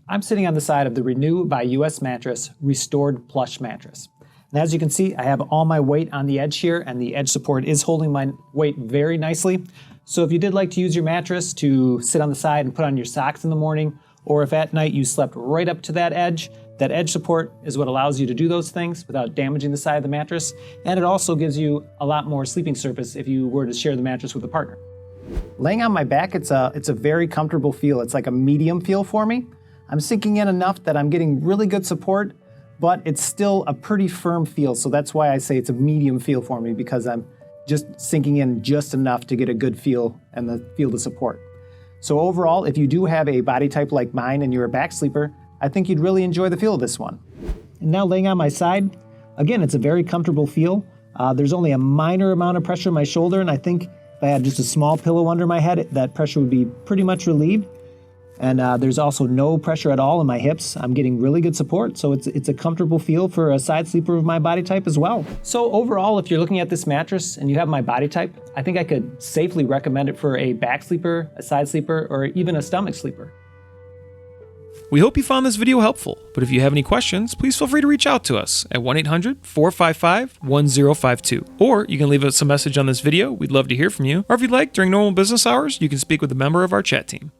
I'm sitting on the side of the Renew by US Mattress Restored Plush mattress. And as you can see, I have all my weight on the edge here, and the edge support is holding my weight very nicely. So if you did like to use your mattress to sit on the side and put on your socks in the morning, or if at night you slept right up to that edge support is what allows you to do those things without damaging the side of the mattress. And it also gives you a lot more sleeping surface if you were to share the mattress with a partner. Laying on my back, it's a very comfortable feel. It's like a medium feel for me. I'm sinking in enough that I'm getting really good support, but it's still a pretty firm feel. So that's why I say it's a medium feel for me, because I'm just sinking in just enough to get a good feel and feel the support. So overall, if you do have a body type like mine and you're a back sleeper, I think you'd really enjoy the feel of this one. And now laying on my side, again, it's a very comfortable feel. There's only a minor amount of pressure in my shoulder, and I think if I had just a small pillow under my head, that pressure would be pretty much relieved. And there's also no pressure at all in my hips. I'm getting really good support, so it's a comfortable feel for a side sleeper of my body type as well. So overall, if you're looking at this mattress and you have my body type, I think I could safely recommend it for a back sleeper, a side sleeper, or even a stomach sleeper. We hope you found this video helpful, but if you have any questions, please feel free to reach out to us at 1-800-455-1052. Or you can leave us a message on this video. We'd love to hear from you. Or if you'd like, during normal business hours, you can speak with a member of our chat team.